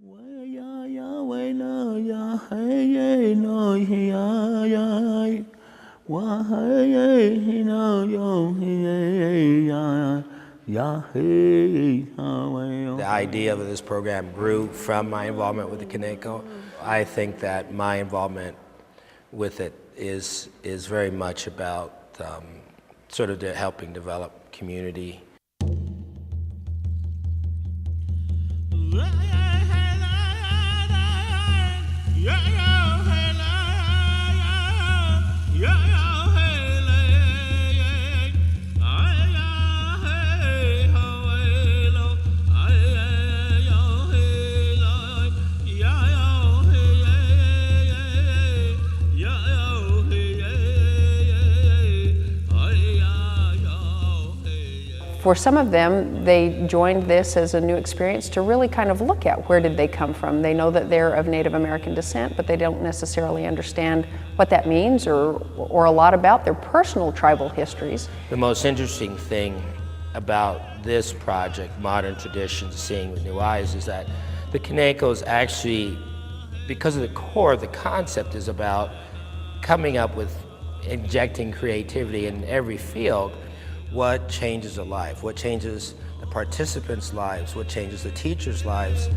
The idea of this program grew from my involvement with the Kaneko. I think that my involvement with it is very much about sort of helping develop community. For some of them, they joined this as a new experience to really kind of look at where did they come from. They know that they're of Native American descent, but they don't necessarily understand what that means or a lot about their personal tribal histories. The most interesting thing about this project, Modern Traditions Seeing with New Eyes, is that the Kanekos actually, because of the core, the concept is about coming up with injecting creativity in every field. What changes a life? What changes the participants' lives? What changes the teachers' lives?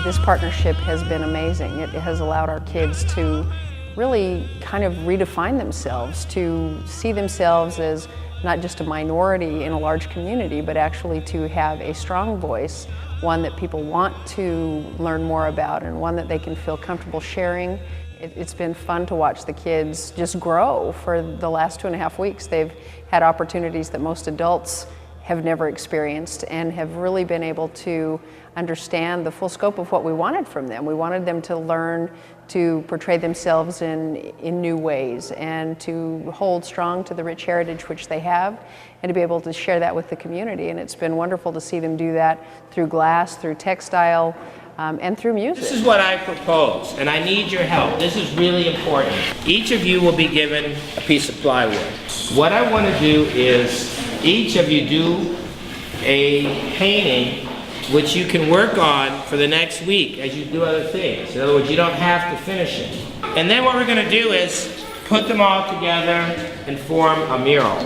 This partnership has been amazing. It has allowed our kids to really kind of redefine themselves, to see themselves as not just a minority in a large community, but actually to have a strong voice, one that people want to learn more about and one that they can feel comfortable sharing. It's been fun to watch the kids just grow. For the last 2.5 weeks, they've had opportunities that most adults have never experienced and have really been able to understand the full scope of what we wanted from them. We wanted them to learn to portray themselves in new ways and to hold strong to the rich heritage which they have and to be able to share that with the community. And it's been wonderful to see them do that through glass, through textile, and through music. This is what I propose, and I need your help. This is really important. Each of you will be given a piece of plywood. What I want to do is each of you do a painting which you can work on for the next week as you do other things. In other words, you don't have to finish it. And then what we're going to do is put them all together and form a mural.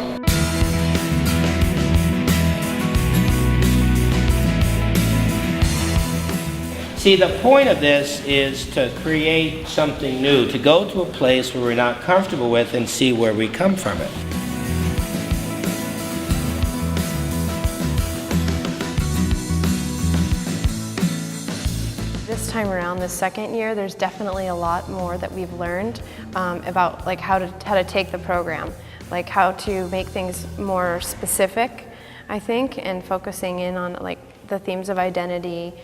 See, the point of this is to create something new, to go to a place where we're not comfortable with and see where we come from it. This time around, this second year, there's definitely a lot more that we've learned about like how to take the program, like how to make things more specific, I think, and focusing in on like the themes of identity,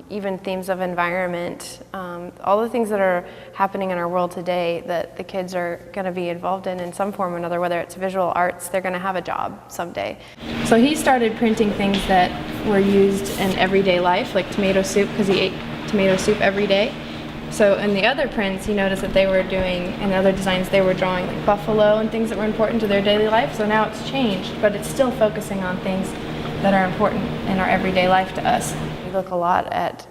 even themes of environment, all the things that are happening in our world today that the kids are going to be involved in some form or another, whether it's visual arts, they're going to have a job someday. So he started printing things that were used in everyday life, like tomato soup, because he ate tomato soup every day. So in the other prints, he noticed that they were doing, in other designs, they were drawing like buffalo and things that were important to their daily life. So now it's changed, but it's still focusing on things that are important in our everyday life to us. We look a lot at,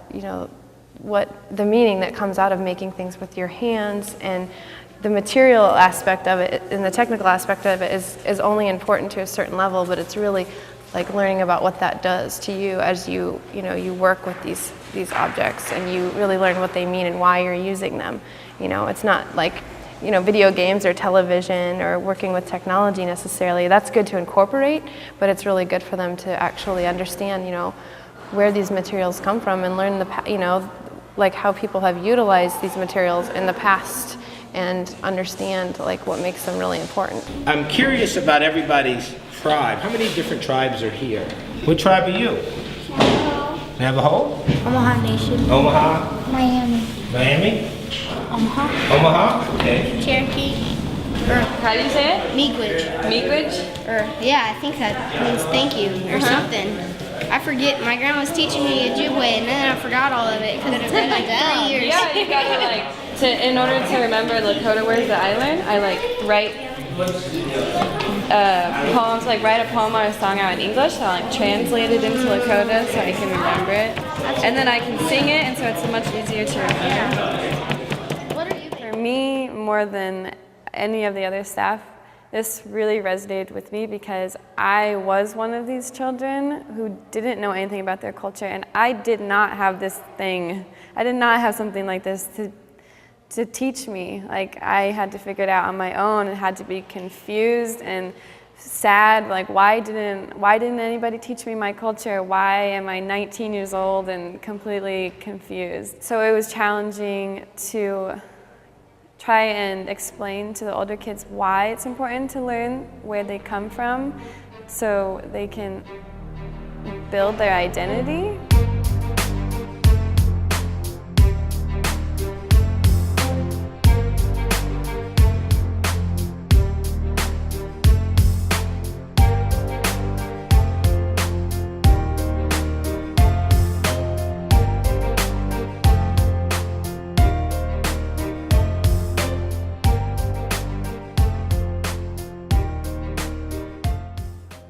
what the meaning that comes out of making things with your hands, and the material aspect of it and the technical aspect of it is only important to a certain level, but it's really like learning about what that does to you as you work with these objects, and you really learn what they mean and why you're using them. It's not like video games or television or working with technology necessarily. That's good to incorporate, but it's really good for them to actually understand, where these materials come from and learn like how people have utilized these materials in the past and understand like what makes them really important. I'm curious about everybody's tribe. How many different tribes are here? What tribe are you? Navajo? Omaha Nation. Omaha? Miami. Miami? Omaha. Omaha? Okay. Cherokee. How do you say it? Miigwech. Miigwech? Or yeah, I think that means thank you or something. I forget. My grandma was teaching me Ojibwe, and then I forgot all of it because it's been like 3 years. Yeah, you gotta in order to remember Lakota words that I learned, I write poems, write a poem or a song out in English, so I translate it into Lakota so I can remember it. And then I can sing it, and so it's much easier to remember. What are you? For me, more than any of the other staff, this really resonated with me because I was one of these children who didn't know anything about their culture, and I did not have this thing. I did not have something like this to teach me. I had to figure it out on my own and had to be confused and sad. Why didn't anybody teach me my culture? Why am I 19 years old and completely confused? So it was challenging to try and explain to the older kids why it's important to learn where they come from so they can build their identity.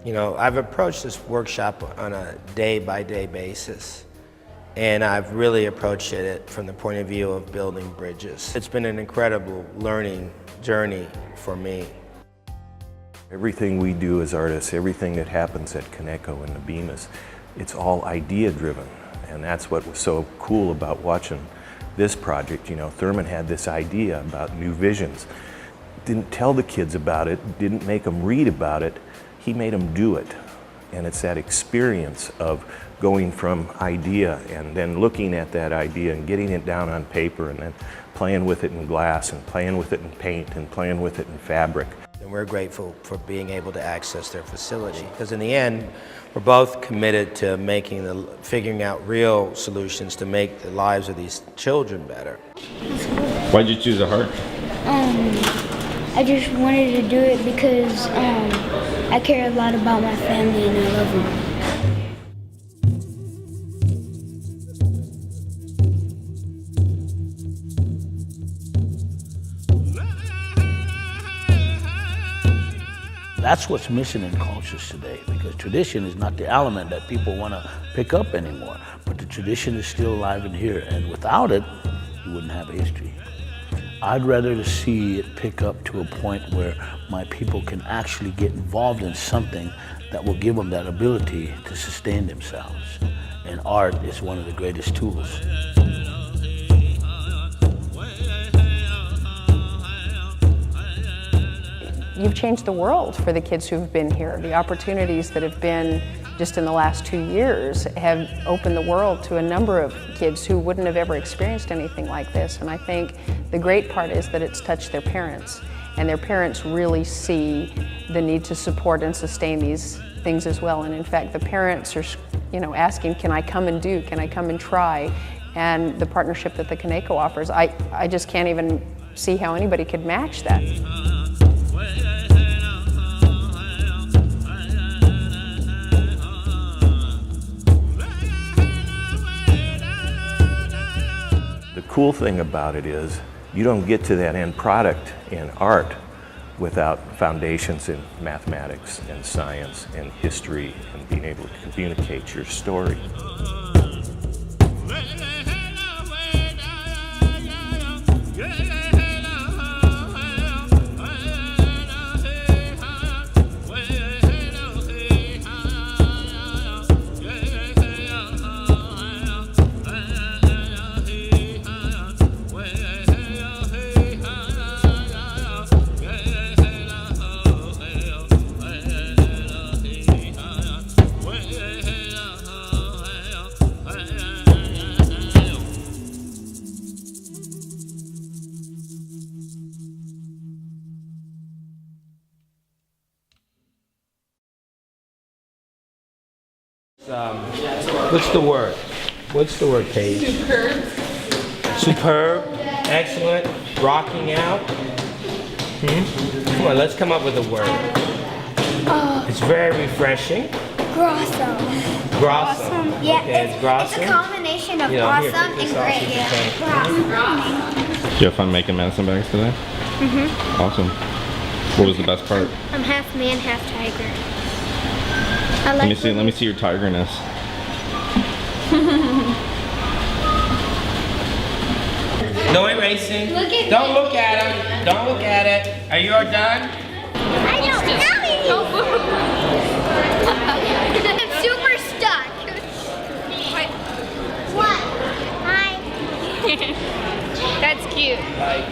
You know, I've approached this workshop on a day-by-day basis, and I've really approached it from the point of view of building bridges. It's been an incredible learning journey for me. Everything we do as artists, everything that happens at Kaneko and the Bemis, it's all idea-driven, and that's what was so cool about watching this project. You know, Thurman had this idea about new visions. Didn't tell the kids about it, didn't make them read about it. He made them do it, and it's that experience of going from idea and then looking at that idea and getting it down on paper and then playing with it in glass and playing with it in paint and playing with it in fabric. And we're grateful for being able to access their facility, because in the end, we're both committed to figuring out real solutions to make the lives of these children better. Why'd you choose a heart? I just wanted to do it because I care a lot about my family and I love them. That's what's missing in cultures today, because tradition is not the element that people want to pick up anymore, but the tradition is still alive and here, and without it, you wouldn't have a history. I'd rather see it pick up to a point where my people can actually get involved in something that will give them that ability to sustain themselves. And art is one of the greatest tools. You've changed the world for the kids who've been here. The opportunities that have been just in the last 2 years have opened the world to a number of kids who wouldn't have ever experienced anything like this. And I think the great part is that it's touched their parents, and their parents really see the need to support and sustain these things as well. And in fact, the parents are, asking, can I come and do? Can I come and try? And the partnership that the Kaneko offers, I just can't even see how anybody could match that. The cool thing about it is you don't get to that end product in art without foundations in mathematics and science and history and being able to communicate your story. What's the word? What's the word, Paige? Superb. Superb, excellent, rocking out. Come on, let's come up with a word. It's very refreshing. Grossum. Grossum. Yeah, Okay, it's grossum. it's a combination of You know, here, awesome take and this off, great. you Yeah. can Did you have fun making medicine bags today? Mm-hmm. Awesome. What was the best part? I'm half man, half tiger. I Let like me see your tigerness. No erasing. Look at Don't look at him. Don't look at it. Are you all done? I don't know. I'm super stuck. What? Hi. That's cute. Like,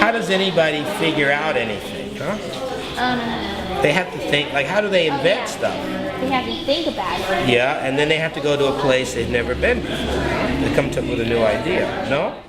how does anybody figure out anything, huh? They have to think, like, how do they invent stuff? We have to think about it. Yeah, and then they have to go to a place they've never been before. They come up with a new idea, no?